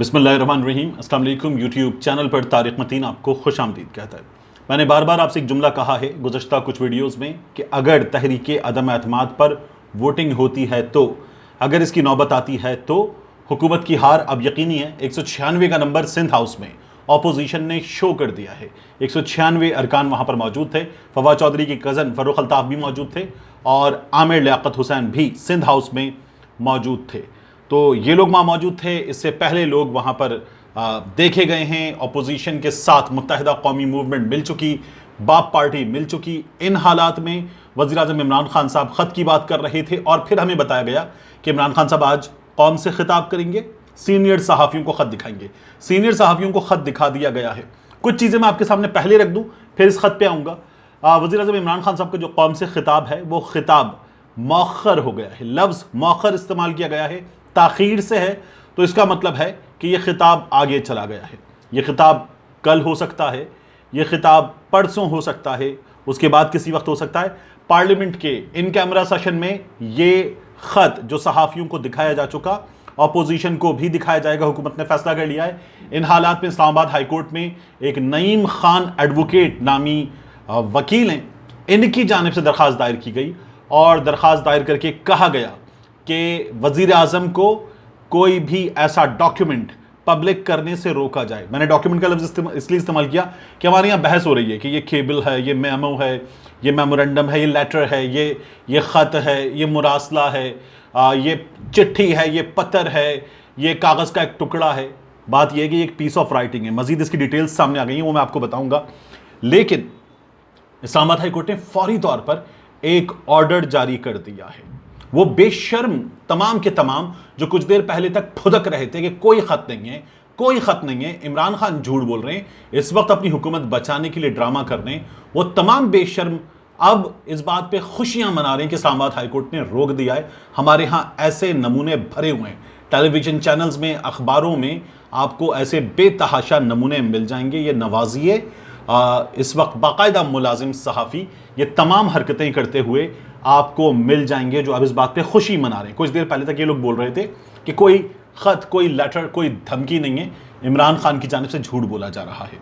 बिस्मिल्लाहिर्रहमानिर्रहीम। अस्सलाम वालेकुम। यूट्यूब चैनल पर तारिक मतीन आपको खुश आमदीद कहता है। मैंने बार बार आपसे एक जुमला कहा है गुज़श्ता कुछ वीडियोज़ में कि अगर तहरीक अदम एतमाद पर वोटिंग होती है तो अगर इसकी नौबत आती है तो हुकूमत की हार अब यकीनी है। 196 का नंबर सिंध हाउस में अपोजिशन ने शो कर दिया है। 196 अरकान वहाँ पर मौजूद थे। फवाद चौधरी के कज़न फ़र्रुख अल्ताफ़ भी मौजूद थे और आमिर लियाकत हुसैन भी सिंध हाउस में मौजूद थे। तो ये लोग वहाँ मौजूद थे। इससे पहले लोग वहाँ पर देखे गए हैं। अपोजिशन के साथ मुत्तहिदा कौमी मूवमेंट मिल चुकी, बाप पार्टी मिल चुकी। इन हालात में वज़ीर आज़म इमरान खान साहब ख़त की बात कर रहे थे और फिर हमें बताया गया कि इमरान खान साहब आज कौम से खिताब करेंगे, सीनियर सहाफ़ियों को ख़त दिखाएंगे। सीनियर सहाफ़ियों को ख़त दिखा दिया गया है। कुछ चीज़ें मैं आपके सामने पहले रख दूँ, फिर इस ख़त पे आऊँगा। वज़ीर आज़म इमरान खान साहब का जो कौम से खिताब है वो खिताब मौखर हो गया है। लफ्ज़ मौखर इस्तेमाल किया गया है, ताख़ीर से है। तो इसका मतलब है कि यह खिताब आगे चला गया है। यह खिताब कल हो सकता है, यह खिताब परसों हो सकता है, उसके बाद किसी वक्त हो सकता है। पार्लियामेंट के इन कैमरा सेशन में ये ख़त जो सहाफ़ियों को दिखाया जा चुका, अपोजिशन को भी दिखाया जाएगा। हुकूमत ने फैसला कर लिया है। इन हालात में इस्लामाबाद हाई कोर्ट में एक नईम खान एडवोकेट नामी वकील हैं, इनकी जानिब से दरख्वास्त दायर की गई और दरख्वास्त दायर करके कहा गया कि वज़ीर आज़म को कोई भी ऐसा डॉक्यूमेंट पब्लिक करने से रोका जाए। मैंने डॉक्यूमेंट का लफ्ज़ इसलिए इस्तेमाल किया कि हमारे यहाँ बहस हो रही है कि ये केबल है, ये मेमो है, ये मेमोरेंडम है, ये लेटर है, ये ख़त है, ये मुरासला है, ये चिट्ठी है, ये पत्र है, ये कागज़ का एक टुकड़ा है। बात यह है कि एक पीस ऑफ राइटिंग है। मज़ीद इसकी डिटेल्स सामने आ गई हैं, वो मैं आपको बताऊँगा। लेकिन इस्लामाबाद हाई कोर्ट ने फौरी तौर पर एक ऑर्डर जारी कर दिया है। वो बेशर्म तमाम के तमाम जो कुछ देर पहले तक फुदक रहे थे कि कोई ख़त नहीं है, कोई ख़त नहीं है, इमरान खान झूठ बोल रहे हैं, इस वक्त अपनी हुकूमत बचाने के लिए ड्रामा कर रहे हैं, वो तमाम बेशर्म अब इस बात पे खुशियां मना रहे हैं कि इस्लामाबाद हाई कोर्ट ने रोक दिया है। हमारे यहाँ ऐसे नमूने भरे हुए हैं, टेलीविज़न चैनल्स में, अखबारों में आपको ऐसे बेतहाशा नमूने मिल जाएंगे। ये नवाजिए इस वक्त बाकायदा मुलाजिम सहाफ़ी ये तमाम हरकतें करते हुए आपको मिल जाएंगे जो अब इस बात पे खुशी मना रहे हैं। कुछ देर पहले तक ये लोग बोल रहे थे कि कोई ख़त, कोई लेटर, कोई धमकी नहीं है, इमरान खान की जानिब से झूठ बोला जा रहा है।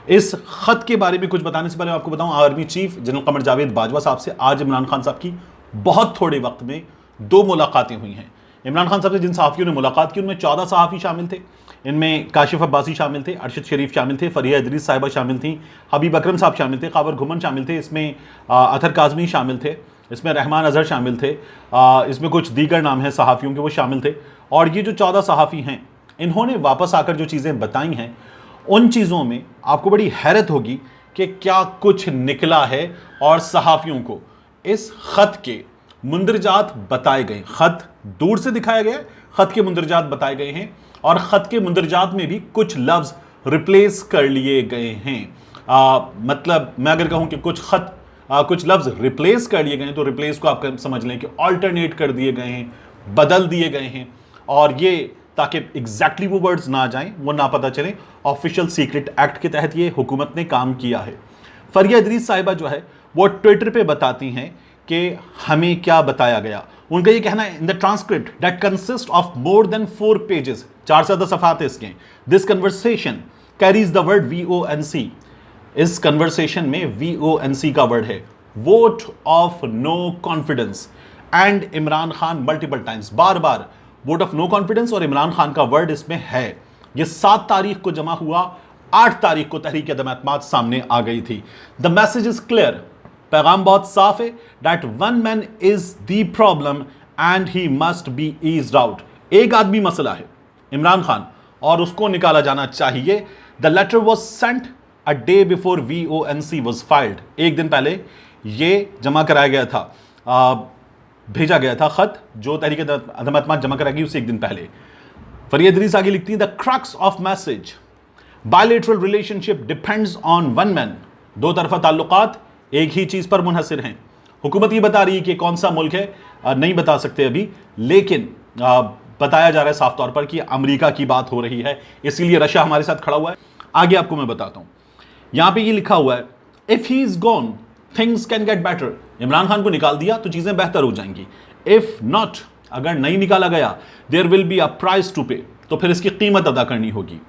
इस ख़त के बारे में कुछ बताने से पहले आपको बताऊं, army chief general Qamar Javed Bajwa साहब से आज इमरान खान साहब की बहुत थोड़े वक्त में 2 मुलाकातें हुई हैं। इमरान खान साहब से जिन सहाफ़ियों ने मुलाकात की उनमें 14 सहाफ़ी शामिल थे। इनमें काशिफ अब्बासी शामिल थे, अरशद शरीफ शामिल थे, फरिया इदरीस साहिबा शामिल थी, हबीब अकरम साहब शामिल थे, कावर घुमन शामिल थे, इसमें अतर काज़मी शामिल थे, इसमें रहमान अजहर शामिल थे, इसमें कुछ दीगर नाम हैं सहाफ़ियों के, वो शामिल थे। और ये जो 14 सहाफ़ी हैं, इन्होंने वापस आकर जो चीज़ें बताई हैं, उन चीज़ों में आपको बड़ी हैरत होगी कि क्या कुछ निकला है। और सहाफ़ियों को इस ख़त के मुंदरजात बताए गए, ख़त दूर से दिखाया गया, ख़त के मुंदरजात बताए गए हैं और ख़त के मुंदरजात में भी कुछ लफ्ज़ रिप्लेस कर लिए गए हैं। मतलब मैं अगर कहूँ कि कुछ लफ्ज़ रिप्लेस कर लिए गए हैं तो रिप्लेस को आप समझ लें कि ऑल्टरनेट कर दिए गए हैं, बदल दिए गए हैं, और ये ताकि एग्जैक्टली वो वर्ड्स ना जाएं, वो ना पता चले। ऑफिशियल सीक्रेट एक्ट के तहत ये हुकूमत ने काम किया है। फरिया इदरीस साहिबा जो है वो ट्विटर पे बताती हैं कि हमें क्या बताया गया। उनका ये कहना है, in the transcript that consist of more than 4 pages, 4 से ज़्यादा सफ़ात है इसके, this conversation carries the word VONC। इस कन्वर्सेशन में VONC का वर्ड है, vote of no confidence and Imran Khan multiple times. बार बार वोट ऑफ नो कॉन्फिडेंस और इमरान खान का वर्ड इसमें है। यह 7 तारीख को जमा हुआ, 8 तारीख को तहरीक अदम एतमाद सामने आ गई थी। द मैसेज इज क्लियर, पैगाम बहुत साफ है, that one man is the problem and he must be eased out. एक आदमी मसला है, इमरान खान, और उसको निकाला जाना चाहिए। The letter was sent a day before VONC was filed. एक दिन पहले ये जमा कराया गया था, भेजा गया था ख़त जो तहरीक अदम एतमाद जमा कराएगी उससे एक दिन पहले। फरिया इदरीस आगे लिखती है, the crux of message bilateral relationship depends on one man. 2 तरफा ताल्लुकात एक ही चीज़ पर मुनहसर हैं। हुकूमत ये बता रही है कि कौन सा मुल्क है, नहीं बता सकते अभी, लेकिन बताया जा रहा है साफ तौर पर कि अमेरिका की बात हो रही है, इसीलिए रशिया हमारे साथ खड़ा हुआ है। आगे आपको मैं बताता हूँ, यहाँ पे ये लिखा हुआ है, if he is gone things can get better. Imran Khan को निकाल दिया तो चीज़ें बेहतर हो जाएंगी। इफ़ नॉट, अगर नहीं निकाला गया, there will be a price to pay, तो फिर इसकी कीमत अदा करनी होगी।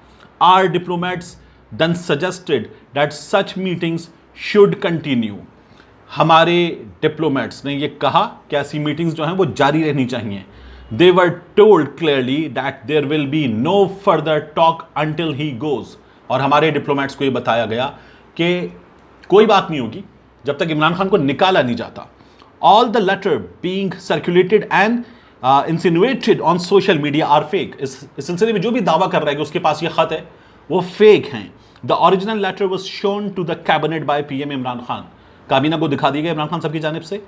Our diplomats then suggested that such meetings should continue. हमारे डिप्लोमेट्स ने यह कहा कि ऐसी मीटिंग्स जो हैं वो जारी रहनी चाहिए। They were told clearly that there will be no further talk until he goes. और हमारे डिप्लोमेट्स को यह बताया गया कि कोई बात नहीं होगी जब तक इमरान खान को निकाला नहीं जाता। All the letter being circulated and insinuated on social media are fake. इस सिलसिले में जो भी दावा कर रहा है कि उसके पास ये खत है वो फेक हैं। The original letter was shown to the cabinet by PM Imran Khan. काबीना को दिखा दिया गया इमरान खान साहब की जानिब से।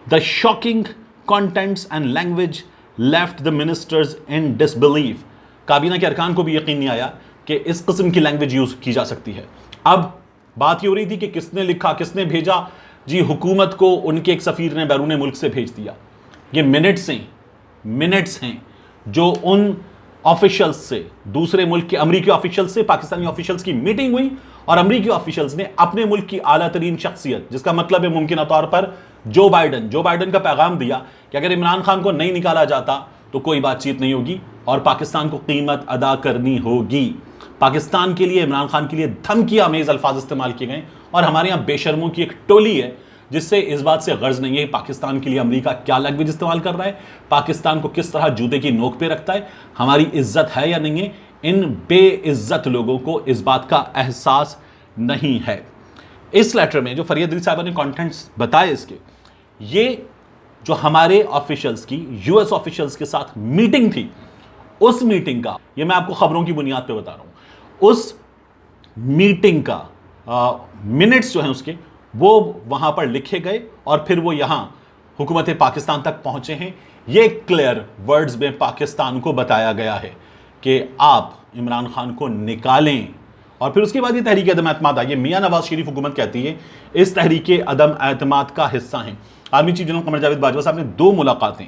The shocking contents and language left the ministers in disbelief. काबीना के अरकान को भी यकीन नहीं आया कि इस किस्म की लैंग्वेज यूज की जा सकती है। अब बात ये हो रही थी कि किसने लिखा, किसने भेजा। जी हुकूमत को उनके एक सफीर ने बैरून मुल्क से भेज दिया। ये मिनट्स हैं जो उन ऑफिशियल्स से, दूसरे मुल्क के अमरीकी ऑफिशियल्स से पाकिस्तानी ऑफिशियल्स की मीटिंग हुई और अमरीकी ऑफिशियल्स ने अपने मुल्क की आला तरीन शख्सियत, जिसका मतलब है मुमकिन तौर पर जो बाइडन का पैगाम दिया कि अगर इमरान खान को नहीं निकाला जाता तो कोई बातचीत नहीं होगी और पाकिस्तान को कीमत अदा करनी होगी। पाकिस्तान के लिए, इमरान खान के लिए धमकी आमेज अल्फाज इस्तेमाल किए गए और हमारे यहाँ बेशर्मों की एक टोली है जिससे इस बात से गर्ज नहीं है पाकिस्तान के लिए अमेरिका क्या लैंग्वेज इस्तेमाल कर रहा है, पाकिस्तान को किस तरह जूते की नोक पे रखता है, हमारी इज्जत है या नहीं है। इन बेइज्जत लोगों को इस बात का एहसास नहीं है। इस लेटर में जो फरियद अली साहब ने कंटेंट्स बताए इसके, ये जो हमारे ऑफिशियल्स की यूएस ऑफिशियल्स के साथ मीटिंग थी, उस मीटिंग का, ये मैं आपको खबरों की बुनियाद पे बता रहा हूं, उस मीटिंग का मिनट्स जो हैं उसके वो वहां पर लिखे गए और फिर वो यहां हुकूमत पाकिस्तान तक पहुंचे हैं। ये क्लियर वर्ड्स में पाकिस्तान को बताया गया है कि आप इमरान खान को निकालें। और फिर उसके बाद ये तहरीक अदम एतमाद आई। मियां नवाज शरीफ हुकूमत कहती है इस तहरीक अदम एतमाद का हिस्सा हैं। Army chief general Qamar Javed Bajwa साहब ने 2 मुलाकातें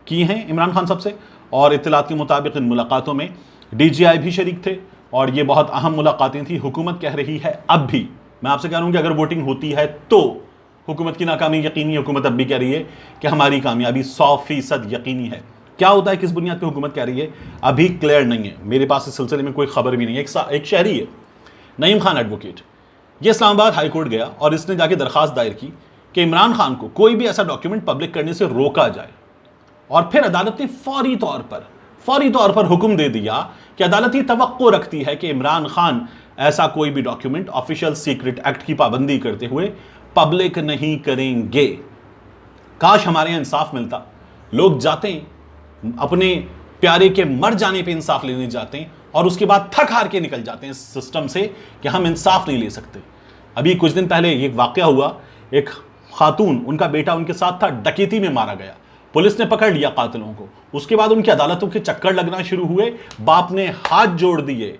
की हैं इमरान खान साहब से और इत्तलात के मुताबिक इन मुलाकातों में DGI भी शरीक थे और ये बहुत अहम मुलाकातें थी। हुकूमत कह रही है अब भी, मैं आपसे कह रहा हूं कि अगर वोटिंग होती है तो हुकूमत की नाकामी यकीनी, हुकूमत अब भी कह रही है कि हमारी कामयाबी 100% यकीनी है। क्या होता है, किस बुनियाद पे हुकूमत कह रही है, अभी क्लियर नहीं है। मेरे पास इस सिलसिले में कोई खबर भी नहीं है। एक शहरी है नईम खान एडवोकेट, ये इस्लामाबाद हाई कोर्ट गया और इसने जाके दरखास्त दायर की कि इमरान खान को कोई भी ऐसा डॉक्यूमेंट पब्लिक करने से रोका जाए। और फिर अदालत ने फौरी तौर पर हुक्म दे दिया कि अदालत ये तवक्को रखती है कि इमरान खान ऐसा कोई भी डॉक्यूमेंट ऑफिशियल सीक्रेट एक्ट की पाबंदी करते हुए पब्लिक नहीं करेंगे। काश हमारे यहां इंसाफ मिलता। लोग जाते हैं अपने प्यारे के मर जाने पे इंसाफ लेने जाते हैं और उसके बाद थक हार के निकल जाते हैं इस सिस्टम से कि हम इंसाफ नहीं ले सकते। अभी कुछ दिन पहले एक वाकया हुआ, एक खातून, उनका बेटा उनके साथ था, डकैती में मारा गया। पुलिस ने पकड़ लिया कातिलों को। उसके बाद उनकी अदालतों के चक्कर लगना शुरू हुए। बाप ने हाथ जोड़ दिए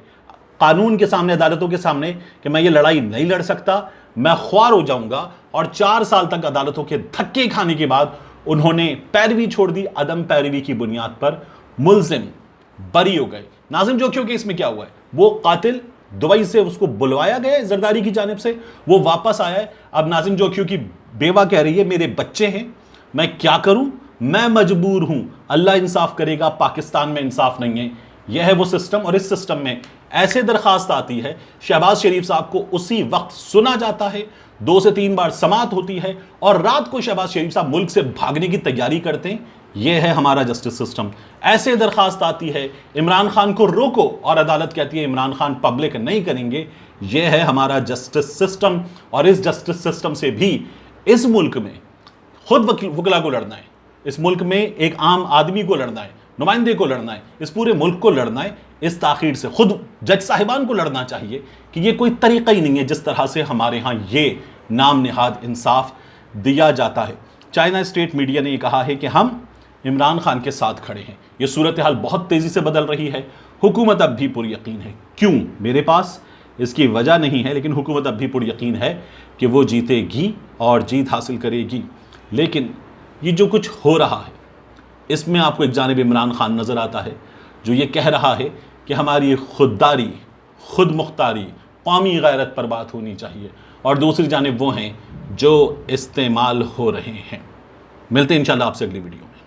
कानून के सामने, अदालतों के सामने कि मैं ये लड़ाई नहीं लड़ सकता, मैं ख्वार हो जाऊंगा। और 4 साल तक अदालतों के धक्के खाने के बाद उन्होंने पैरवी छोड़ दी। अदम पैरवी की बुनियाद पर मुल्जिम बरी हो गए। नाजिम जोखियों के इसमें क्या हुआ है, वो कातिल दुबई से उसको बुलवाया गया है जरदारी की जानिब से, वो वापस आया है। अब नाजिम जोखियों की बेवा कह रही है मेरे बच्चे हैं, मैं क्या करूं, मैं मजबूर हूं, अल्लाह इंसाफ करेगा, पाकिस्तान में इंसाफ नहीं है। यह है वो सिस्टम। और इस सिस्टम में ऐसे दरखास्त आती है, शहबाज शरीफ साहब को उसी वक्त सुना जाता है, 2 से 3 बार समाअत होती है और रात को शहबाज शरीफ साहब मुल्क से भागने की तैयारी करते हैं। यह है हमारा जस्टिस सिस्टम। ऐसे दरखास्त आती है, इमरान खान को रोको और अदालत कहती है इमरान खान पब्लिक नहीं करेंगे। यह है हमारा जस्टिस सिस्टम। और इस जस्टिस सिस्टम से भी इस मुल्क में खुद वकला को लड़ना है, इस मुल्क में एक आम आदमी को लड़ना है, नुमाइंदे को लड़ना है, इस पूरे मुल्क को लड़ना है। इस ताखीर से खुद जज साहिबान को लड़ना चाहिए कि ये कोई तरीका ही नहीं है जिस तरह से हमारे यहाँ ये नाम निहाद इंसाफ दिया जाता है। चाइना स्टेट मीडिया ने कहा है कि हम इमरान खान के साथ खड़े हैं। ये सूरत हाल बहुत तेज़ी से बदल रही है। हुकूमत अब भी पुर यकीन है, क्यों मेरे पास इसकी वजह नहीं है, लेकिन हुकूमत अब भी पुर यकीन है कि वो जीतेगी और जीत हासिल करेगी। लेकिन ये जो कुछ हो रहा है इसमें आपको एक जानिब इमरान खान नज़र आता है जो ये कह रहा है कि हमारी खुददारी, खुद मुख्तारी, कौमी गैरत पर बात होनी चाहिए, और दूसरी जानिब वो हैं जो इस्तेमाल हो रहे हैं। मिलते हैं इंशाल्लाह आपसे अगली वीडियो में।